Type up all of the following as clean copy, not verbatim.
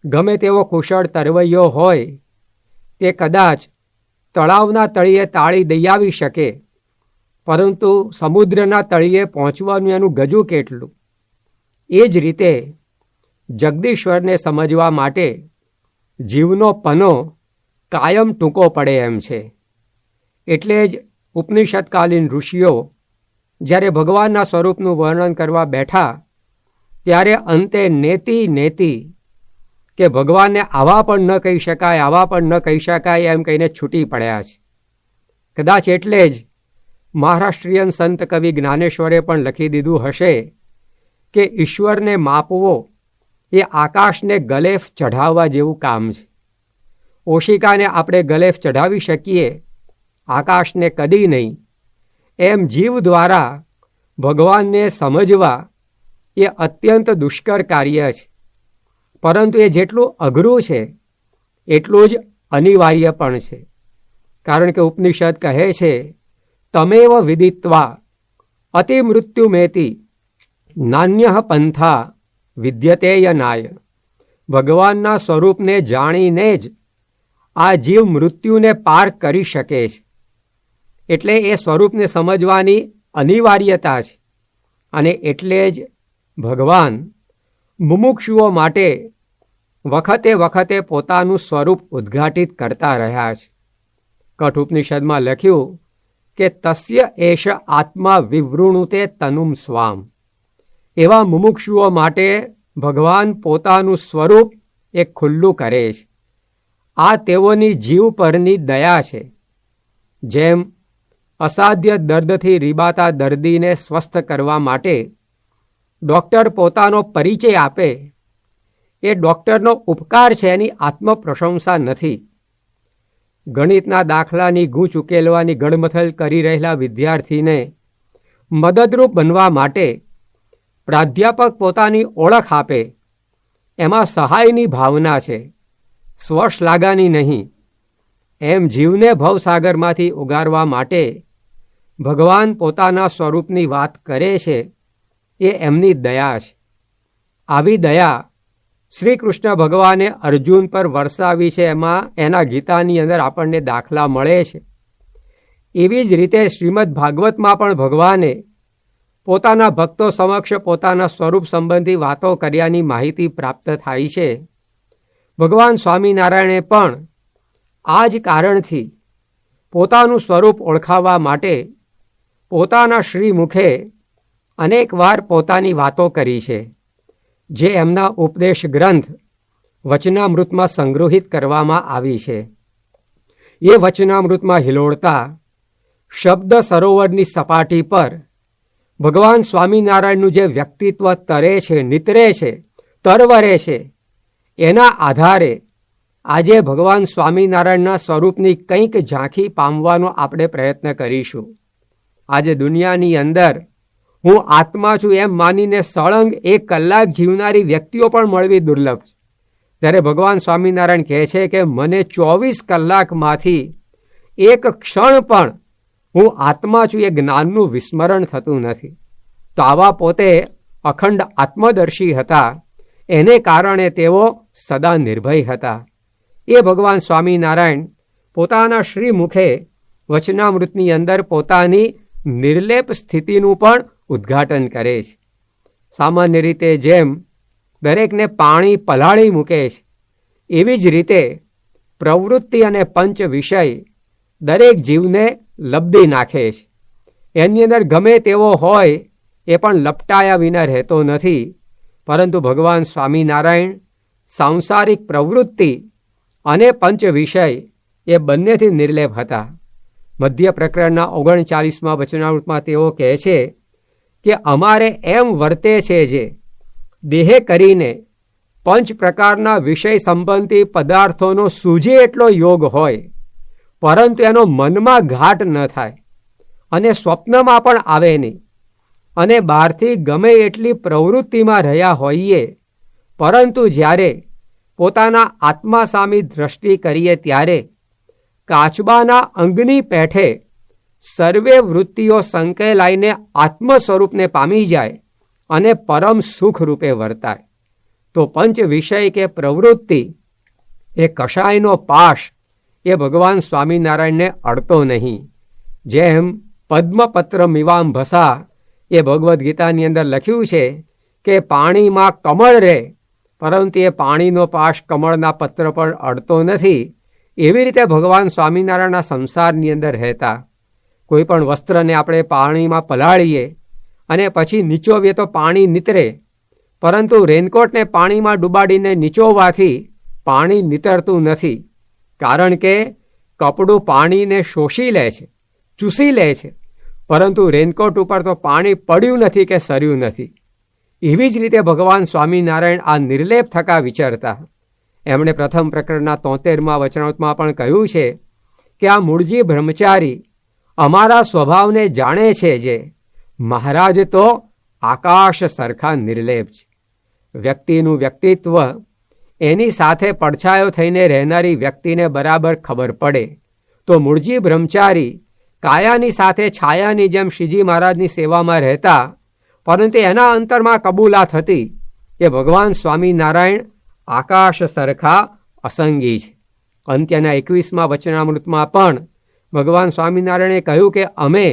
ગમે તેવો કુશળ તરવૈયો હોય તે કદાચ તળાવના તળિયે તાળી દઈ આવી શકે, પરંતુ સમુદ્રના તળિયે પહોંચવાનું એનું ગજું કેટલું. એ જ રીતે જગદીશ્વરને સમજવા માટે જીવનો પનો કાયમ ટૂંકો પડે એમ છે. એટલે જ ઉપનિષદકાલીન ઋષિઓ જ્યારે ભગવાનના સ્વરૂપનું વર્ણન કરવા બેઠા ત્યારે અંતે નેતિ નેતિ કે ભગવાનને આવા પણ ન કહી શકાય, આવા પણ ન કહી શકાય એમ કહીને છૂટી પડ્યા છે. કદાચ એટલે જ મહારાષ્ટ્રીયન સંત કવિ જ્ઞાનેશ્વરે પણ લખી દીધું હશે કે ઈશ્વરને માપવો એ આકાશને ગલેફ ચઢાવવા જેવું કામ છે. ઓશિકાને આપણે ગલેફ ચઢાવી શકીએ, આકાશને કદી નહીં. એમ જીવ દ્વારા ભગવાનને સમજવા એ અત્યંત દુષ્કર કાર્ય છે, પરંતુ એ જેટલું અઘરું છે એટલું જ અનિવાર્ય પણ છે. કારણ કે ઉપનિષદ કહે છે, તમેવ વિદિત્વા અતિમૃત્યુમેતિ નાન્યઃ પંથા વિદ્યતેયનાય. ભગવાનના સ્વરૂપને જાણીને જ આ જીવ મૃત્યુને પાર કરી શકે છે. એટલે એ સ્વરૂપને સમજવાની અનિવાર્યતા છે. અને એટલે જ ભગવાન મુમુક્ષુઓ માટે વખતે વખતે પોતાનું સ્વરૂપ ઉદ્ઘાટિત કરતા રહ્યા છે. કઠોપનિષદમાં લખ્યું કે તસ્ય એષ આત્મા વિવૃણુતે તનુમ સ્વામ. એવા મુમુક્ષુઓ માટે ભગવાન પોતાનું સ્વરૂપ એ ખુલ્લું કરે છે. આ તેઓની જીવ પરની દયા છે. જેમ અસાધ્ય દર્દથી રીબાતા દર્દીને સ્વસ્થ કરવા માટે ડૉક્ટર પોતાનો પરિચય આપે, એ ડૉક્ટરનો ઉપકાર છે, એની આત્મપ્રશંસા નથી. ગણિતના દાખલાની ગૂંચ ઉકેલવાની ગડમથલ કરી રહેલા વિદ્યાર્થીને મદદરૂપ બનવા માટે પ્રાધ્યાપક પોતાની ઓળખ આપે, એમાં સહાયની ભાવના છે, સ્વશ્લાઘાની નહીં. એમ જીવને ભવસાગરમાંથી ઉગારવા માટે ભગવાન પોતાના સ્વરૂપની વાત કરે છે, એ એમની દયા છે. આવી દયા શ્રી કૃષ્ણ ભગવાને અર્જુન પર વરસાવી છે. એમાં એના ગીતાની અંદર આપણને દાખલા મળે છે. એવી જ રીતે શ્રીમદ ભાગવતમાં પણ ભગવાને પોતાના ભક્તો સમક્ષ પોતાના સ્વરૂપ સંબંધી વાતો કર્યાની માહિતી પ્રાપ્ત થાય છે. ભગવાન સ્વામિનારાયણે પણ આ જ કારણથી પોતાનું સ્વરૂપ ઓળખાવવા માટે પોતાના શ્રીમુખે અનેકવાર પોતાની વાતો કરી છે, જે એમના ઉપદેશ ગ્રંથ વચનામૃતમાં સંગ્રહિત કરવામાં આવી છે. એ વચનામૃતમાં હિલોળતા શબ્દ સરોવરની સપાટી પર ભગવાન સ્વામિનારાયણનું જે વ્યક્તિત્વ તરે છે, નિતરે છે, તરવરે છે, એના આધારે આજે ભગવાન સ્વામિનારાયણના સ્વરૂપની કંઈક ઝાંખી પામવાનો આપણે પ્રયત્ન કરીશું. આજે દુનિયાની અંદર હું આત્મા છું એમ માનીને સળંગ 1 કલાક જીવનારી વ્યક્તિઓ પણ મળવી દુર્લભ છે. ત્યારે ભગવાન સ્વામિનારાયણ કહે છે કે મને 24 કલાકમાંથી એક ક્ષણ પણ હું આત્મા છું એ જ્ઞાનનું વિસ્મરણ થતું નથી. તો આવા પોતે અખંડ આત્મદર્શી હતા, એને કારણે તેઓ સદા નિર્ભય હતા. એ ભગવાન સ્વામિનારાયણ પોતાના શ્રીમુખે વચનામૃતની અંદર પોતાની નિર્લેપ સ્થિતિનું પણ ઉદ્ઘાટન કરે છે. સામાન્ય રીતે જેમ દરેકને પાણી પલાળી મૂકે છે, એવી જ રીતે પ્રવૃત્તિ અને પંચ વિષય દરેક જીવને લબડી નાખે છે. એની અંદર ગમે તેવો હોય એ પણ લપટાયા વિના રહેતો નથી. પરંતુ ભગવાન સ્વામિનારાયણ સાંસારિક પ્રવૃત્તિ અને પંચ વિષય એ બંનેથી નિર્લેપ હતા. મધ્ય પ્રકરણના 39મા વચનામૃતમાં તેઓ કહે છે કે અમારે એમ વર્તે છે જે દેહે કરીને 5 પ્રકારના વિષય સંબંધી પદાર્થોનો સૂજે એટલો યોગ હોય, પરંતુ એનો મનમાં ઘાટ ન થાય અને સ્વપ્નમાં પણ આવે નહીં, અને બહારથી ગમે એટલી પ્રવૃત્તિમાં રહ્યા હોઈએ, પરંતુ જ્યારે પોતાના આત્મા સામે દ્રષ્ટિ કરીએ ત્યારે કાચબાના અંગની પેઠે સર્વે વૃત્તિઓ સંકેલાઈને આત્મ સ્વરૂપને પામી જાય અને પરમ સુખ રૂપે વર્તાય. તો પંચ વિષય કે પ્રવૃત્તિ એ કષાયનો પાશ એ ભગવાન સ્વામિનારાયણને અડતો નહીં. જેમ પદ્મપત્ર મિવામ ભસા એ ભગવદ્ ગીતાની અંદર લખ્યું છે કે પાણીમાં કમળ રહે, પરંતુ એ પાણીનો પાશ કમળના પત્ર પર અડતો નથી. એવી રીતે ભગવાન સ્વામિનારાયણના સંસારની અંદર રહેતા. કોઈ પણ વસ્ત્રને આપણે પાણીમાં પલાળીએ અને પછી નીચોવીએ તો પાણી નીતરે, પરંતુ રેનકોટને પાણીમાં ડૂબાડીને નીચોવવાથી પાણી નીતરતું નથી. કારણ કે કપડું પાણીને શોષી લે છે, ચૂસી લે છે, પરંતુ રેનકોટ ઉપર તો પાણી પડ્યું નથી કે સર્યું નથી. એવી જ રીતે ભગવાન સ્વામિનારાયણ આ નિર્લેપ થકા વિચારતા. એમણે પ્રથમ પ્રકરણના 73મા વચનામૃતમાં પણ કહ્યું છે કે આ મૂળજી બ્રહ્મચારી અમારા સ્વભાવને જાણે છે, જે મહારાજ તો આકાશ સરખા નિર્લેપ છે. વ્યક્તિનું વ્યક્તિત્વ એની સાથે પડછાયો થઈને રહેનારી વ્યક્તિને બરાબર ખબર પડે. તો મૂળજી બ્રહ્મચારી કાયાની સાથે છાયાની જેમ શ્રીજી મહારાજની સેવામાં રહેતા, પરંતુ એના અંતરમાં કબૂલાત હતી કે ભગવાન સ્વામિનારાયણ આકાશ સરખા અસંગી છે. અંત્યના 21મા વચનામૃતમાં પણ ભગવાન સ્વામિનારાયણે કહ્યું કે અમે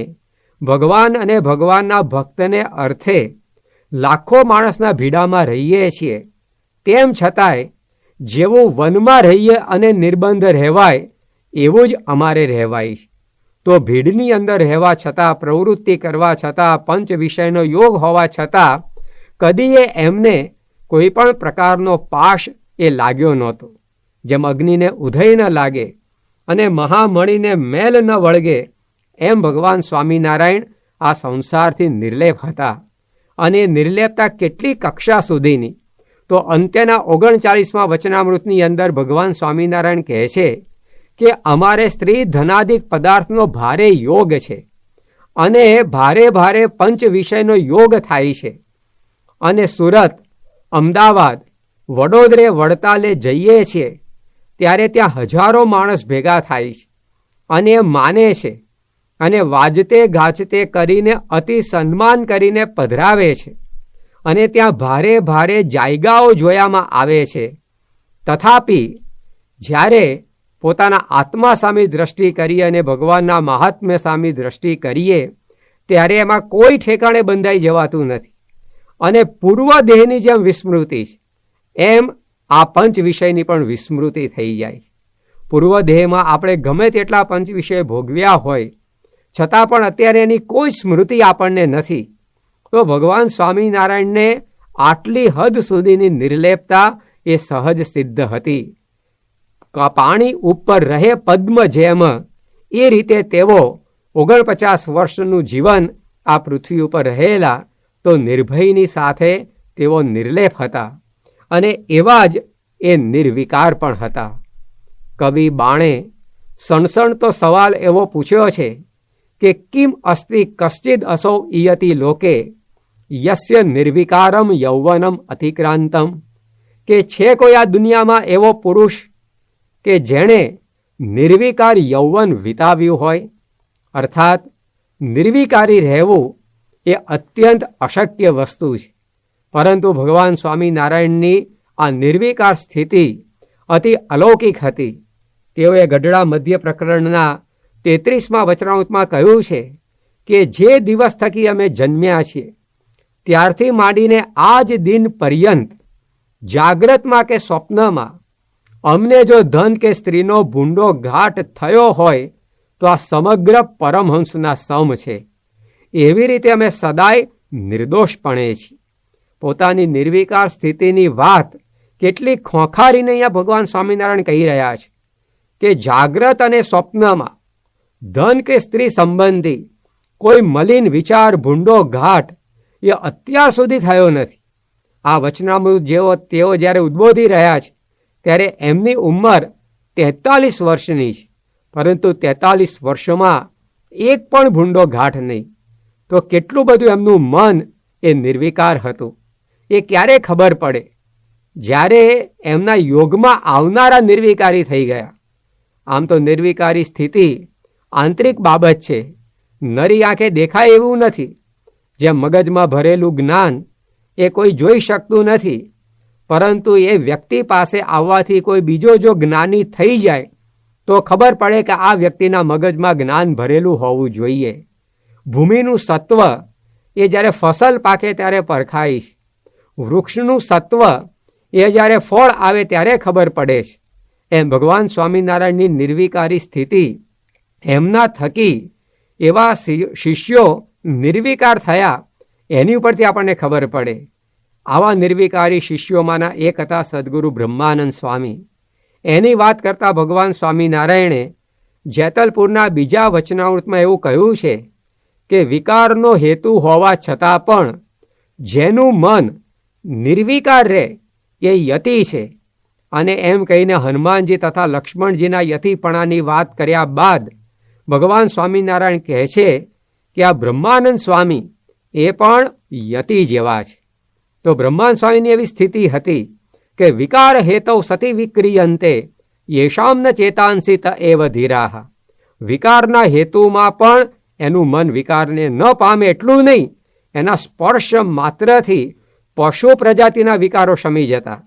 ભગવાન અને ભગવાનના ભક્તને અર્થે લાખો માણસના ભીડામાં રહીએ છીએ, તેમ છતાંય જેવું વનમાં રહીએ અને નિર્બંધ રહેવાય એવું જ અમારે રહેવાય છે. તો ભીડની અંદર રહેવા છતાં, પ્રવૃત્તિ કરવા છતાં, પંચ વિષયનો યોગ હોવા છતાં કદીએ એમને કોઈ પણ પ્રકારનો પાશ એ લાગ્યો નહોતો. જેમ અગ્નિને ઉધઈ ન લાગે અને મહામણીને મેલ ન વળગે, એમ ભગવાન સ્વામિનારાયણ આ સંસારથી નિર્લેપ હતા. અને નિર્લેપતા કેટલી કક્ષા સુધીની, તો અંત્યના 39મા વચનામૃતની અંદર ભગવાન સ્વામિનારાયણ કહે છે કે અમારે સ્ત્રી ધનાદિક પદાર્થનો ભારે યોગ છે અને ભારે ભારે પંચ વિષયનો યોગ થાય છે. અને સુરત, અમદાવાદ, વડોદરે, વડતાલે જઈએ છીએ ત્યારે ત્યાં હજારો માણસ ભેગા થાય છે અને એ માને છે અને વાજતે ગાજતે કરીને અતિ સન્માન કરીને પધરાવે છે. અને ત્યાં ભારે ભારે જાયગાઓ જોવામાં આવે છે. તથાપિ જ્યારે પોતાના આત્મા સામે દ્રષ્ટિ કરીએ અને ભગવાનના મહાત્મ્ય સામે દ્રષ્ટિ કરીએ ત્યારે એમાં કોઈ ઠેકાણે બંધાઈ જવાતું નથી. અને પૂર્વ દેહની જેમ વિસ્મૃતિ છે, એમ આ પંચ વિષયની પણ વિસ્મૃતિ થઈ જાય. પૂર્વ દેહમાં આપણે ગમે તેટલા પંચ વિષય ભોગવ્યા હોય છતાં પણ અત્યારે એની કોઈ સ્મૃતિ આપણને નથી. તો ભગવાન સ્વામિનારાયણને આટલી હદ સુધીની નિર્લેપતા એ સહજ સિદ્ધ હતી. પાણી ઉપર રહે પદ્મ જેમ, એ રીતે તેઓ 49 વર્ષનું જીવન આ પૃથ્વી ઉપર રહેલા. તો નિર્ભયની સાથે તેઓ નિર્લેપ હતા અને એવા જ એ નિર્વિકાર પણ હતા. કવિ બાણે સણસણતો સવાલ એવો પૂછ્યો છે કે કિમ અસ્તિ કશ્ચિદ અસૌ ઇયતિ લોકે યસ્ય નિર્વિકારમ યૌવનમ અતિક્રાંતમ, કે છે કોઈ આ દુનિયામાં એવો પુરુષ કે જેણે નિર્વિકાર યૌવન વિતાવ્યું હોય. અર્થાત નિર્વિકારી રહેવું એ અત્યંત અશક્ય વસ્તુ છે. પરંતુ ભગવાન સ્વામિનારાયણની આ નિર્વિકાર સ્થિતિ અતિ અલૌકિક હતી. તેઓએ ગઢડા મધ્ય પ્રકરણના 33મા વચનામૃતમાં કહ્યું છે કે જે દિવસ થકી અમે જન્મ્યા છીએ ત્યારથી માંડીને આજ દિન પર્યંત જાગ્રતમાં કે સ્વપ્નમાં અમને જો ધન કે સ્ત્રીનો ભૂંડો ઘાટ થયો હોય તો આ સમગ્ર પરમહંસના સમ છે. એવી રીતે અમે સદાય નિર્દોષપણે છીએ. પોતાની નિર્વિકાર સ્થિતિની વાત કેટલી ખોખારીને અહીંયા ભગવાન સ્વામિનારાયણ કહી રહ્યા છે કે જાગ્રત અને સ્વપ્નમાં ધન કે સ્ત્રી સંબંધી કોઈ મલિન વિચાર, ભૂંડો ઘાટ એ અત્યાર સુધી થયો નથી. આ વચનામૃત તેઓ જ્યારે ઉદ્બોધી રહ્યા છે ત્યારે એમની ઉંમર 43 વર્ષની છે, પરંતુ 43 વર્ષમાં એક પણ ભૂંડો ઘાટ નહીં. તો કેટલું બધું એમનું મન એ નિર્વિકાર હતું. એ ક્યારે ખબર પડે? જ્યારે એમના યોગમાં આવનારા નિર્વિકારી થઈ ગયા. આમ તો નિર્વિકારી સ્થિતિ આંતરિક બાબત છે, નરી આંખે દેખાય એવું નથી. જેમ મગજમાં ભરેલું જ્ઞાન એ કોઈ જોઈ શકતું નથી, પરંતુ એ વ્યક્તિ પાસે આવવાથી કોઈ બીજો જો જ્ઞાની થઈ જાય તો ખબર પડે કે આ વ્યક્તિના મગજમાં જ્ઞાન ભરેલું હોવું જોઈએ. ભૂમિનું સત્વ એ જ્યારે ફસલ પાકે ત્યારે પરખાય છે. વૃક્ષનું સત્વ એ જ્યારે ફળ આવે ત્યારે ખબર પડે છે. એમ ભગવાન સ્વામિનારાયણની નિર્વિકારી સ્થિતિ, એમના થકી એવા શિષ્યો નિર્વિકાર થયા, એની ઉપરથી આપણને ખબર પડે. આવા નિર્વિકારી શિષ્યોમાંના એક હતા સદગુરુ બ્રહ્માનંદ સ્વામી. એની વાત કરતાં ભગવાન સ્વામિનારાયણે જેતલપુરના બીજા વચનામૃતમાં એવું કહ્યું છે કે વિકારનો હેતુ હોવા છતાં પણ જેનું મન નિર્વિકાર રહે એ યતિ છે. અને એમ કહીને હનુમાનજી તથા લક્ષ્મણજીના યતિપણાની વાત કર્યા બાદ ભગવાન સ્વામિનારાયણ કહે છે કે આ બ્રહ્માનંદ સ્વામી એ પણ યતિ જેવા છે. તો બ્રહ્માનંદ સ્વામીની એવી સ્થિતિ હતી કે વિકાર હેતૌ સતી વિક્રિયંતે યેષામ ન ચેતાંસી ત એવ ધીરાહ. વિકારના હેતુમાં પણ એનું મન વિકારને ન પામે એટલું નહીં, એના સ્પર્શ માત્રથી પશુ પ્રજાતિના વિકારો શમી જતા.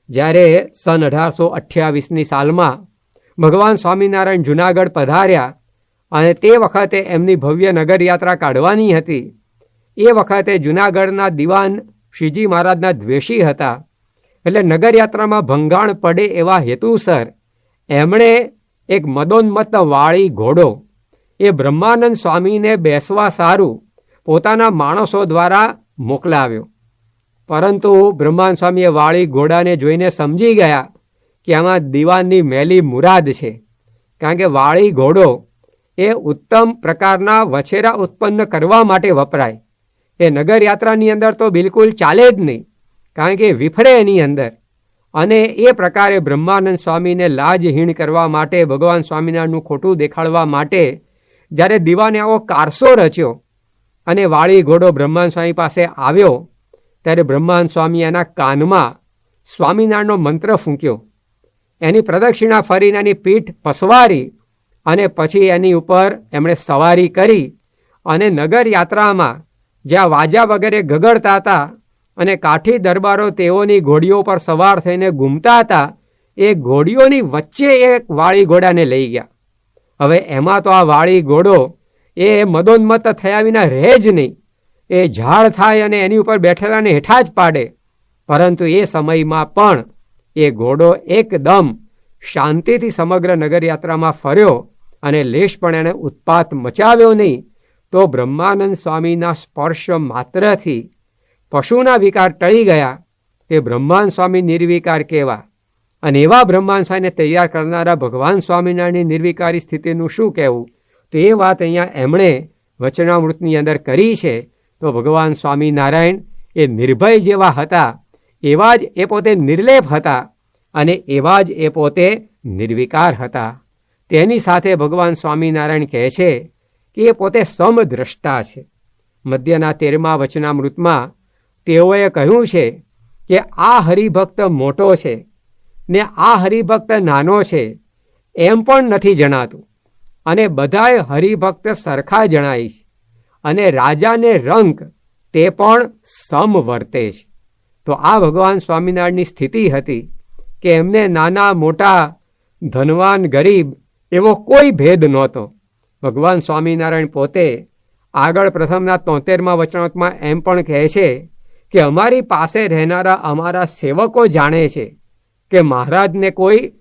જ્યારે સન 1828ની સાલમાં ભગવાન સ્વામિનારાયણ જૂનાગઢ પધાર્યા અને તે વખતે એમની ભવ્ય નગરયાત્રા કાઢવાની હતી. એ વખતે જૂનાગઢના દિવાન શ્રીજી મહારાજના દ્વેષી હતા. એટલે નગરયાત્રામાં ભંગાણ પડે એવા હેતુસર એમણે એક મદોન્મત્ત વાળી ઘોડો એ બ્રહ્માનંદ સ્વામીને બેસવા સારું પોતાના માણસો દ્વારા મોકલાવ્યો. પરંતુ બ્રહ્માનંદ સ્વામીએ વાળી ઘોડાને જોઈને સમજી ગયા કે આમાં દિવાનની મેલી મુરાદ છે. કારણ કે વાળી ઘોડો એ ઉત્તમ પ્રકારના વછેરા ઉત્પન્ન કરવા માટે વપરાય. એ નગરયાત્રાની અંદર તો બિલકુલ ચાલે જ નહીં, કારણ કે વિફરે એની અંદર. અને એ પ્રકારે બ્રહ્માનંદ સ્વામીને લાજહીણ કરવા માટે, ભગવાન સ્વામિનારાયણનું ખોટું દેખાડવા માટે જ્યારે દિવાને આવો કારસો રચ્યો અને વાળી ઘોડો બ્રહ્માનંદ સ્વામી પાસે આવ્યો, ત્યારે બ્રહ્માનંદ સ્વામી એના કાનમાં સ્વામિનારાયણનો મંત્ર ફૂંક્યો. એની પ્રદક્ષિણા ફરીને એની પીઠ પસવારી અને પછી એની ઉપર એમણે સવારી કરી અને નગરયાત્રામાં જ્યાં વાજા વગેરે ગગડતા હતા અને કાઠી દરબારો તેઓની ઘોડીઓ પર સવાર થઈને ઘૂમતા હતા, એ ઘોડીઓની વચ્ચે એક વાળી ઘોડાને લઈ ગયા. હવે એમાં તો આ વાળી ઘોડો એ મદોન્મત્ત થયા વિના રહે જ નહીં. એ ઝાડ થાય અને એની ઉપર બેઠેલાને હેઠા જ પાડે. પરંતુ એ સમયમાં પણ એ ઘોડો એકદમ શાંતિથી સમગ્ર નગરયાત્રામાં ફર્યો અને લેશ પણ એણે ઉત્પાત મચાવ્યો નહીં. તો બ્રહ્માનંદ સ્વામીના સ્પર્શ માત્રથી પશુના વિકાર ટળી ગયા. તે બ્રહ્માનંદ સ્વામી નિર્વિકાર કેવા, અને એવા બ્રહ્માનંદ સ્વામીને તૈયાર કરનારા ભગવાન સ્વામિનારાયણની નિર્વિકારી સ્થિતિનું શું કહેવું? તો એ વાત અહીંયા એમણે વચનામૃતની અંદર કરી છે. તો ભગવાન સ્વામિનારાયણ એ નિર્ભય જેવા હતા, એવા જ એ પોતે નિર્લેપ હતા અને એવા જ એ પોતે નિર્વિકાર હતા. તેની સાથે ભગવાન સ્વામિનારાયણ કહે છે કે એ પોતે સમદ્રષ્ટા છે. મધ્યના 13મા વચનામૃતમાં તેઓએ કહ્યું છે કે આ હરિભક્ત મોટો છે ને આ હરિભક્ત નાનો છે એમ પણ નથી જણાતું, અને બધાય હરિભક્ત સરખા જણાય છે, અને રાજાને રંક તે પણ સમ વર્તે છે. તો આ ભગવાન સ્વામિનારાયણની સ્થિતિ હતી કે એમને નાના મોટા, ધનવાન ગરીબ એવો કોઈ ભેદ નહોતો. ભગવાન સ્વામિનારાયણ પોતે આગળ પ્રથમના 73મા વચનામૃતમાં એમ પણ કહે છે કે અમારી પાસે રહેનારા અમારા સેવકો જાણે છે કે મહારાજને કોઈ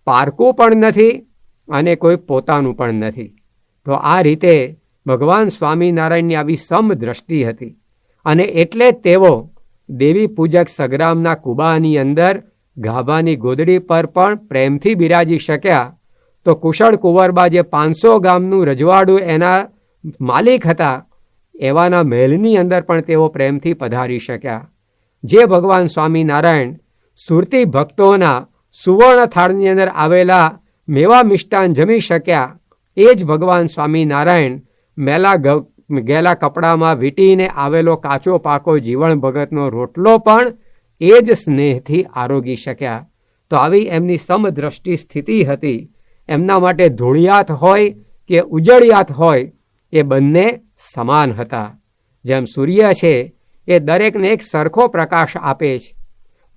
પારકું પણ નથી અને કોઈ પોતાનું પણ નથી. તો આ રીતે ભગવાન સ્વામિનારાયણની આવી સમદ્રષ્ટિ હતી, અને એટલે તેઓ દેવી પૂજક સગ્રામના કુબાની અંદર ગાભાની ગોદડી પર પણ પ્રેમથી બિરાજી શક્યા. તો કુશળ કુંવરબા જે 500 ગામનું રજવાડું એના માલિક હતા, એવાના મહેલની અંદર પણ તેઓ પ્રેમથી પધારી શક્યા. જે ભગવાન સ્વામિનારાયણ સુરતી ભક્તોના સુવર્ણ થાળની અંદર આવેલા મેવા મિષ્ટાન જમી શક્યા, એ જ ભગવાન સ્વામિનારાયણ ગેલા કપડામાં વીંટીને આવેલો કાચો પાકો જીવણ ભગતનો રોટલો પણ એ જ સ્નેહથી આરોગી શક્યા. તો આવી એમની સમદ્રષ્ટિ સ્થિતિ હતી. એમના માટે ધૂળિયાત હોય કે ઉજળિયાત હોય, એ બંને સમાન હતા. જેમ સૂર્ય છે એ દરેકને એક સરખો પ્રકાશ આપે છે,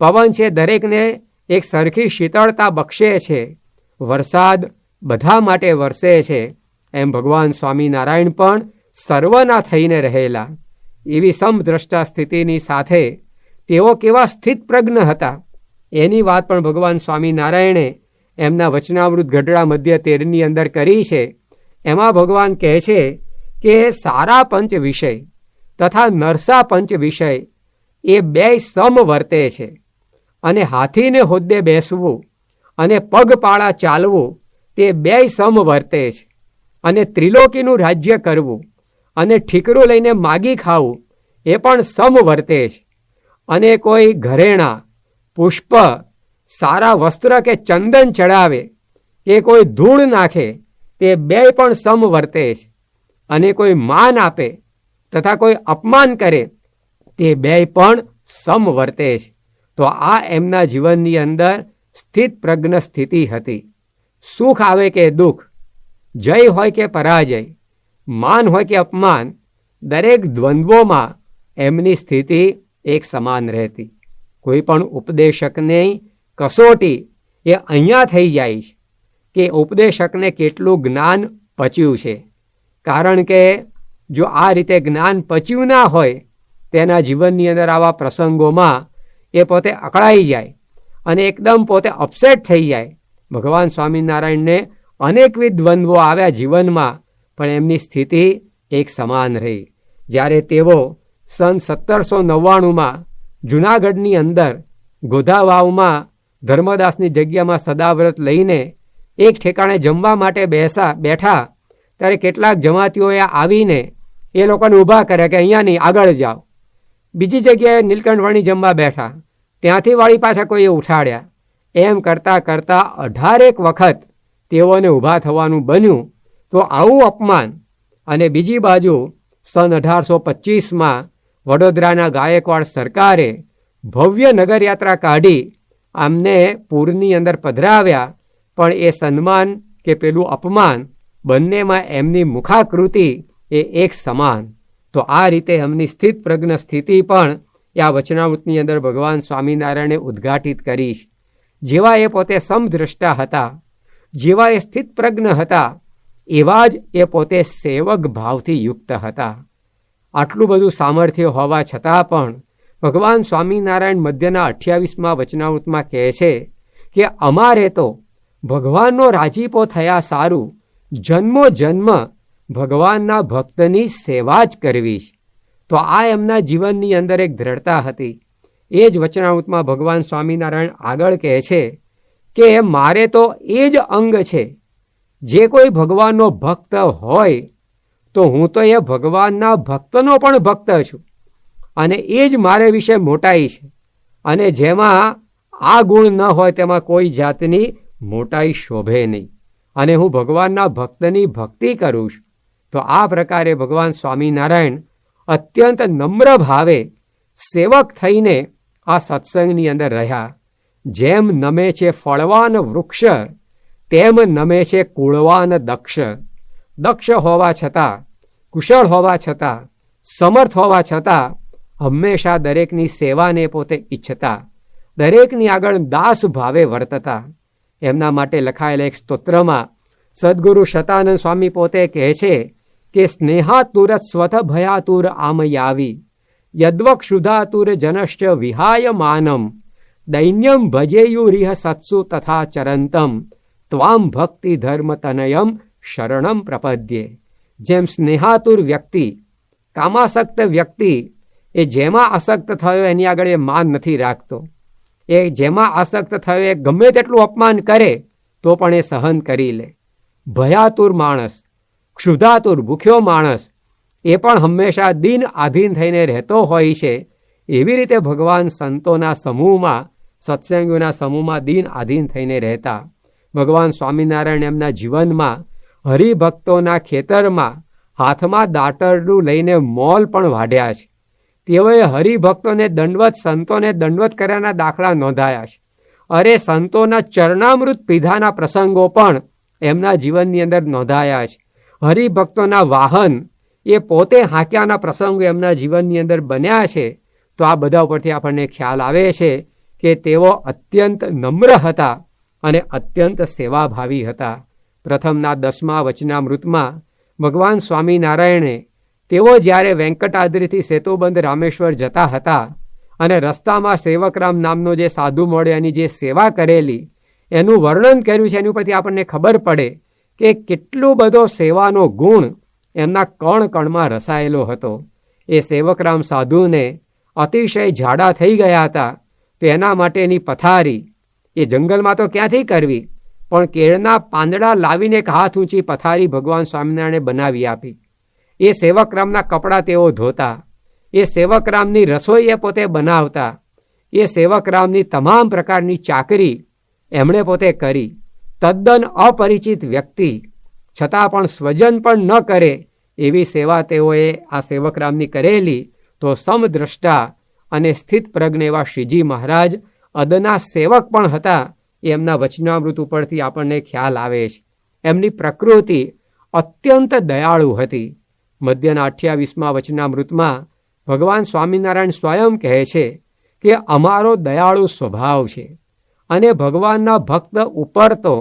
પવન છે દરેકને એક સરખી શીતળતા બક્ષે છે, વરસાદ બધા માટે વરસે છે, એમ ભગવાન સ્વામિનારાયણ પણ સર્વના થઈને રહેલા એવી સમદ્રષ્ટા સ્થિતિની સાથે તેઓ કેવા સ્થિત પ્રજ્ઞ હતા એની વાત પણ ભગવાન સ્વામિનારાયણે એમના વચનામૃત ગઢડા મધ્ય 13ની અંદર કરી છે. એમાં ભગવાન કહે છે કે સારા પંચ વિષય તથા નરસા પંચ વિષય એ બે સમ વર્તે છે, અને હાથીને હોદ્દે બેસવું અને પગપાળા ચાલવું તે બે સમ વર્તે છે, અને ત્રિલોકીનું રાજ્ય કરવું અને ઠીકરું લઈને માગી ખાવું એ પણ સમ વર્તે છે, અને કોઈ ઘરેણાં, પુષ્પ, સારા વસ્ત્ર કે ચંદન ચડાવે કે કોઈ ધૂળ નાખે તે બે પણ સમ વર્તે છે, અને કોઈ માન આપે તથા કોઈ અપમાન કરે તે બે પણ સમ વર્તે છે. તો આ એમના જીવનની અંદર સ્થિત પ્રજ્ઞ સ્થિતિ હતી. સુખ આવે કે દુઃખ, જય હોય કે પરાજય, માન હોય કે અપમાન, દરેક દ્વંદ્વોમાં એમની સ્થિતિ એક સમાન રહેતી. કોઈ પણ ઉપદેશકની કસોટી એ અહીંયા થઈ જાય છે કે ઉપદેશકને કેટલું જ્ઞાન પચ્યું છે. કારણ કે જો આ રીતે જ્ઞાન પચ્યું ના હોય તેના જીવનની અંદર આવા પ્રસંગોમાં એ પોતે અકળાઈ જાય અને એકદમ પોતે અપસેટ થઈ જાય. ભગવાન સ્વામિનારાયણને અનેકવિધ દ્વંદ્વો આવ્યા જીવનમાં, પણ એમની સ્થિતિ એક સમાન રહી. જ્યારે તેઓ સન 1799માં જૂનાગઢની અંદર ગોધાવાવમાં ધર્મદાસની જગ્યામાં સદાવ્રત લઈને એક ઠેકાણે જમવા માટે બેઠા, ત્યારે કેટલાક જમાતીઓએ આવીને એ લોકોને ઊભા કર્યા કે અહીંયા નહીં, આગળ જાઓ. બીજી જગ્યાએ નીલકંઠવાણી જમવા બેઠા, ત્યાંથી વાળી પાછા કોઈએ ઉઠાડ્યા. એમ કરતાં કરતાં 18 વખત તેઓને ઊભા થવાનું બન્યું. તો આવું અપમાન. અને બીજી બાજુ સન 1825માં વડોદરાના ગાયકવાડ સરકારે ભવ્ય નગરયાત્રા કાઢી આમને પૂરની અંદર પધરાવ્યા, પણ એ સન્માન કે પેલું અપમાન બંનેમાં એમની મુખાકૃતિ એ એક સમાન. તો આ રીતે એમની સ્થિત પ્રજ્ઞ સ્થિતિ પણ આ વચનામૃતની અંદર ભગવાન સ્વામિનારાયણે ઉદ્ઘાટિત કરી. જેવા એ પોતે સમદ્રષ્ટા હતા, જેવા એ સ્થિત પ્રજ્ઞ હતા, એવા જ એ પોતે સેવક ભાવથી યુક્ત હતા. આટલું બધું સામર્થ્ય હોવા છતાં પણ ભગવાન સ્વામિનારાયણ મધ્યના 28મા વચનામૃતમાં કહે છે કે અમારે તો ભગવાનનો રાજીપો થયા સારું જન્મો જન્મ ભગવાનના ભક્તની સેવા જ કરવી. તો આ એમના જીવનની અંદર એક દ્રઢતા હતી. એ જ વચનામૃતમાં ભગવાન સ્વામિનારાયણ આગળ કહે છે કે મારે તો એ જ અંગ છે. જે કોઈ ભગવાનનો ભક્ત હોય તો હું તો એ ભગવાનના ભક્તનો પણ ભક્ત છું, અને એ જ મારે વિશે મોટાઈ છે. અને જેમાં આ ગુણ ન હોય તેમાં કોઈ જાતની મોટાઈ શોભે નહીં. અને હું ભગવાનના ભક્તની ભક્તિ કરું છું. તો આ પ્રકારે ભગવાન સ્વામિનારાયણ અત્યંત નમ્ર ભાવે સેવક થઈને આ સત્સંગની અંદર રહ્યા. જેમ નમે છે ફળવાન વૃક્ષ, તેમ નમે છે કુળવાન દક્ષ. દક્ષ હોવા છતાં, કુશળ હોવા છતાં, સમર્થ હોવા છતાં હંમેશા દરેકની સેવાને પોતે ઈચ્છતા, દરેકની આગળ દાસ ભાવે વર્તતા. એમના માટે લખાયેલા એક સ્તોત્રમાં સદગુરુ શતાનંદ સ્વામી પોતે કહે છે કે સ્નેહાતુર સ્વથ ભયાતુર આમયાવી યદ્વક્ષુધાતુર જનશ્ચ વિહાય માનમ દૈન્યમ ભજેયુરિહ સત્સુ તથા ચરંતમ ત્વામ ભક્તિ ધર્મ તનયમ શરણમ પ્રપદ્યે. જેમ સ્નેહાતુર વ્યક્તિ, કામાસક્ત વ્યક્તિ એ જેમાં આસક્ત થયો એની આગળ એ માન નથી રાખતો. એ જેમાં આસક્ત થયો એ ગમે તેટલું અપમાન કરે તો પણ એ સહન કરી લે. ભયાતુર માણસ, ક્ષુધાતુર ભૂખ્યો માણસ એ પણ હંમેશા દિન આધીન થઈને રહેતો હોય છે. એવી રીતે ભગવાન સંતોના સમૂહમાં, સત્સંગીઓના સમૂહમાં દિન આધીન થઈને રહેતા. ભગવાન સ્વામિનારાયણ એમના જીવનમાં હરિભક્તોના ખેતરમાં હાથમાં દાતરડું લઈને મોલ પણ વાઢ્યા છે. તેઓએ હરિભક્તોને દંડવત, સંતોને દંડવત કર્યાના દાખલા નોંધાયા છે. અરે સંતોના ચરણામૃત પીધાના પ્રસંગો પણ એમના જીવનની અંદર નોંધાયા છે. હરિભક્તોના વાહન એ પોતે હાંક્યાના પ્રસંગો એમના જીવનની અંદર બન્યા છે. તો આ બધા ઉપરથી આપણને ખ્યાલ આવે છે કે તેઓ અત્યંત નમ્ર હતા અને અત્યંત સેવાભાવી હતા. પ્રથમના 10મા વચનામૃતમાં ભગવાન સ્વામિનારાયણે તેઓ જ્યારે વેંકટાદ્રીથી સેતુબંધ રામેશ્વર જતા હતા અને રસ્તામાં સેવકરામ નામનો જે સાધુ મળે એની જે સેવા કરેલી એનું વર્ણન કર્યું છે. એની ઉપરથી આપણને ખબર પડે કે કેટલો બધો સેવાનો ગુણ એમના કણ કણમાં રસાયેલો હતો. એ સેવકરામ સાધુને અતિશય ઝાડા થઈ ગયા હતા, તો એના માટેની પથારી એ જંગલમાં તો ક્યાંથી કરવી, પણ કેળના પાંદડા લાવીને એક હાથ ઊંચી પથારી ભગવાન સ્વામિનારાયણે બનાવી આપી. એ સેવકરામના કપડાં તેઓ ધોતા, એ સેવકરામની રસોઈ એ પોતે બનાવતા, એ સેવકરામની તમામ પ્રકારની ચાકરી એમણે પોતે કરી. તદ્દન અપરિચિત વ્યક્તિ છતાં પણ સ્વજન પણ ન કરે એવી સેવા તેઓએ આ સેવકરામની કરેલી. તો સમદ્રષ્ટા અને સ્થિત પ્રજ્ઞ એવા શ્રીજી મહારાજ અદના સેવક પણ હતા. એમના વચનામૃત ઉપરથી આપણને ખ્યાલ આવે છે. એમની પ્રકૃતિ અત્યંત દયાળુ હતી. મધ્યના 28મા વચનામૃતમાં ભગવાન સ્વામિનારાયણ સ્વયં કહે છે કે અમારો દયાળુ સ્વભાવ છે અને ભગવાનના ભક્ત ઉપર તો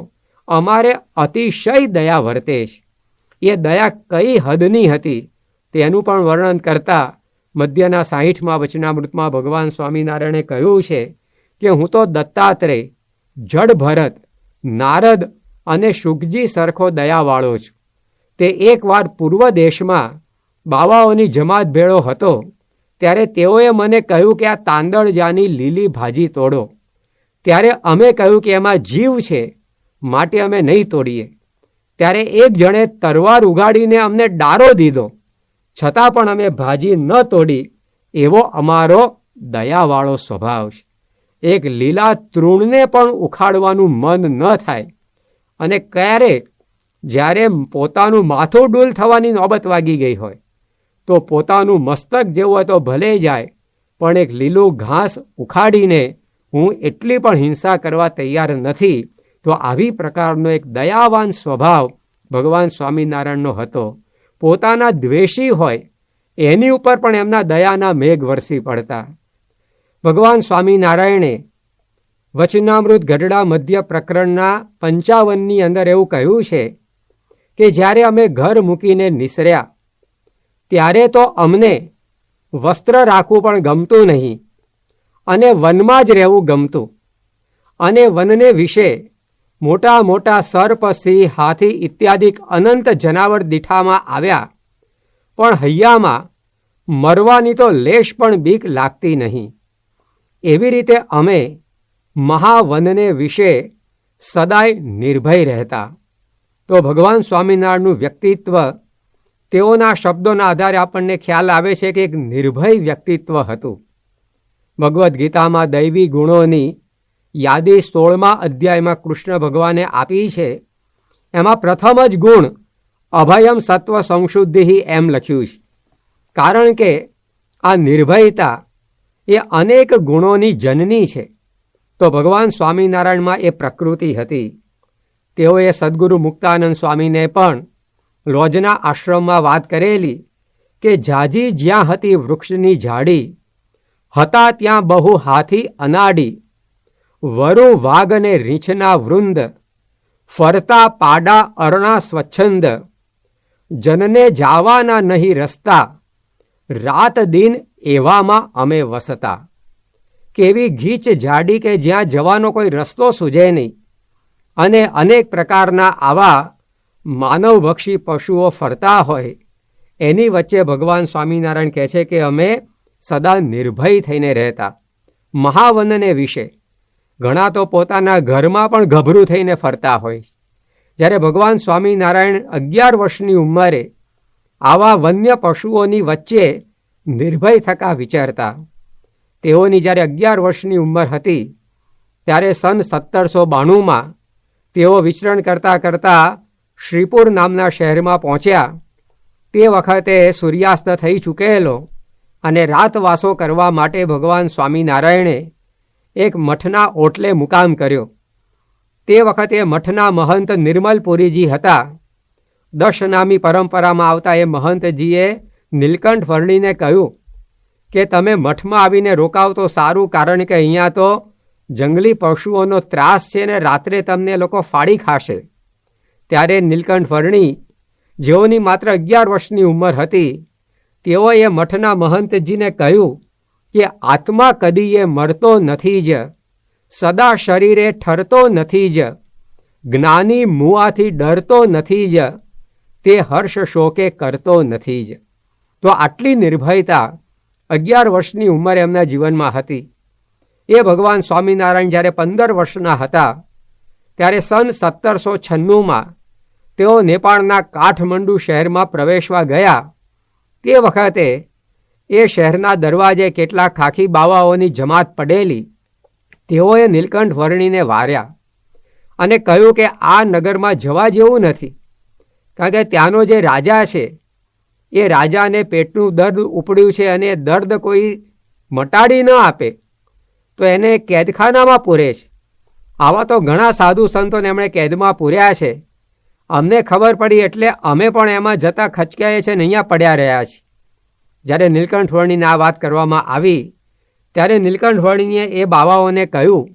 અમારે અતિશય દયા વર્તે છે. એ દયા કઈ હદની હતી તેનું પણ વર્ણન કરતા મધ્યના 60મા વચનામૃતમાં ભગવાન સ્વામિનારાયણે કહ્યું છે કે હું તો દત્તાત્રેય, જડ ભરત, નારદ અને શુકજી સરખો દયાવાળો છું. તે એકવાર પૂર્વ દેશમાં બાવાઓની જમાત ભેળો હતો ત્યારે તેઓએ મને કહ્યું કે આ તાંદળજાની લીલી ભાજી તોડો. ત્યારે અમે કહ્યું કે એમાં જીવ છે માટે અમે નહીં તોડીએ. ત્યારે એક જણે તરવાર ઉગાડીને અમને ડારો દીધો, છતાં પણ અમે ભાજી ન તોડી. એવો અમારો દયાવાળો સ્વભાવ છે. એક લીલા તૃણને પણ ઉખાડવાનું મન ન થાય અને ક્યારેક જ્યારે પોતાનું માથું ડૂલ થવાની નોબત વાગી ગઈ હોય તો પોતાનું મસ્તક જેવું હોય તો ભલે જાય, પણ એક લીલું ઘાસ ઉખાડીને હું એટલી પણ હિંસા કરવા તૈયાર નથી. તો આવી પ્રકારનો એક દયાવાન સ્વભાવ ભગવાન સ્વામિનારાયણનો હતો. પોતાના દ્વેષી હોય એની ઉપર પણ એમના દયાના મેઘ વરસી પડતા. ભગવાન સ્વામિનારાયણે વચનામૃત ગઢડા મધ્ય પ્રકરણના 55ની અંદર એવું કહ્યું છે કે જ્યારે અમે ઘર મૂકીને નિસર્યા ત્યારે તો અમને વસ્ત્ર રાખવું પણ ગમતું નહીં અને વનમાં જ રહેવું ગમતું. અને વનને વિશે મોટા મોટા સર્પ, સિંહ, હાથી ઇત્યાદિક અનંત જનાવર દીઠામાં આવ્યા, પણ હૈયામાં મરવાની તો લેશ પણ બીક લાગતી નહીં. એવી રીતે અમે મહાવનને વિશે સદાય નિર્ભય રહેતા. તો ભગવાન સ્વામિનારાયણનું વ્યક્તિત્વ તેઓના શબ્દોના આધારે આપણને ખ્યાલ આવે છે કે એક નિર્ભય વ્યક્તિત્વ હતું. ભગવદ્ ગીતામાં દૈવી ગુણોની યાદી 16મા અધ્યાયમાં કૃષ્ણ ભગવાને આપી છે. એમાં પ્રથમ જ ગુણ અભયમ સત્વ સંશુદ્ધિ એમ લખ્યું છે. કારણ કે આ નિર્ભયતા એ અનેક ગુણોની જનની છે. તો ભગવાન સ્વામિનારાયણમાં એ પ્રકૃતિ હતી. તેઓએ સદ્ગુરુ મુક્તાનંદ સ્વામીને પણ લોજના આશ્રમમાં વાત કરેલી કે જાજી જ્યાં હતી વૃક્ષની ઝાડી, હતા ત્યાં બહુ હાથી અનાડી, વરુ વાઘ અને રીંછના વૃંદ, ફરતા પાડા અરણા સ્વચ્છંદ, જનને જાવાના નહીં રસ્તા, રાત દિન એવામાં અમે વસતા. કેવી ગીચ જાડી કે જ્યાં જવાનો કોઈ રસ્તો સૂઝે નહીં અને અનેક પ્રકારના આવા માનવભક્ષી પશુઓ ફરતા હોય, એની વચ્ચે ભગવાન સ્વામિનારાયણ કહે છે કે અમે સદા નિર્ભય થઈને રહેતા. મહાવનને વિશે ઘણા તો પોતાના ઘરમાં પણ ગભરું થઈને ફરતા હોય. જ્યારે ભગવાન સ્વામિનારાયણ 11 વર્ષની ઉંમરે આવા વન્ય પશુઓની વચ્ચે નિર્ભય થકા વિચારતા. તેઓની જ્યારે 11 વર્ષની ઉંમર હતી ત્યારે સન 1792માં તેઓ વિચરણ કરતાં કરતાં શ્રીપુર નામના શહેરમાં પહોંચ્યા. તે વખતે સૂર્યાસ્ત થઈ ચૂકેલો અને રાતવાસો કરવા માટે ભગવાન સ્વામિનારાયણે એક મઠના ઓટલે મુકામ કર્યો. તે વખતે મઠના મહંત નિર્મલપુરીજી હતા. દશ નામી પરંપરામાં આવતા એ મહંતજીએ નીલકંઠ વર્ણીને કહ્યું કે તમે મઠમાં આવીને રોકાવ તો સારું, કારણ કે અહીંયા તો જંગલી પશુઓનો ત્રાસ છે ને રાત્રે તમને લોકો ફાડી ખાશે. ત્યારે નીલકંઠ વર્ણી, જેઓની માત્ર 11 વર્ષની ઉંમર હતી, તેઓએ મઠના મહંતજીને કહ્યું કે આત્મા કદીએ મરતો નથી જ, સદા શરીરે ઠરતો નથી જ, જ્ઞાની મુઆથી ડરતો નથી જ, તે હર્ષ શોકે કરતો નથી જ. તો આટલી નિર્ભયતા 11 વર્ષની ઉંમરે એમના જીવનમાં હતી. એ ભગવાન સ્વામિનારાયણ જ્યારે 15 વર્ષના હતા ત્યારે સન 1796માં તેઓ નેપાળના કાઠમંડુ શહેરમાં પ્રવેશવા ગયા. તે વખતે એ શહેરના દરવાજે કેટલાક ખાખી બાવાઓની જમાત પડેલી. તેઓએ નીલકંઠ વર્ણીને વાર્યા અને કહ્યું કે આ નગરમાં જવા જેવું નથી, કારણ કે ત્યાંનો જે રાજા છે એ રાજાને પેટનું દર્દ ઉપડ્યું છે અને દર્દ કોઈ મટાડી ન આપે તો એને કેદખાનામાં પૂરે છે. આવા તો ઘણા સાધુ સંતોને એમણે કેદમાં પૂર્યા છે. અમને ખબર પડી એટલે અમે પણ એમાં જતા ખચકાઈએ છીએ ને અહીંયા પડ્યા રહ્યા છીએ. જ્યારે નીલકંઠ વર્ણીને આ વાત કરવામાં આવી ત્યારે નીલકંઠ વર્ણીએ એ બાવાઓને કહ્યું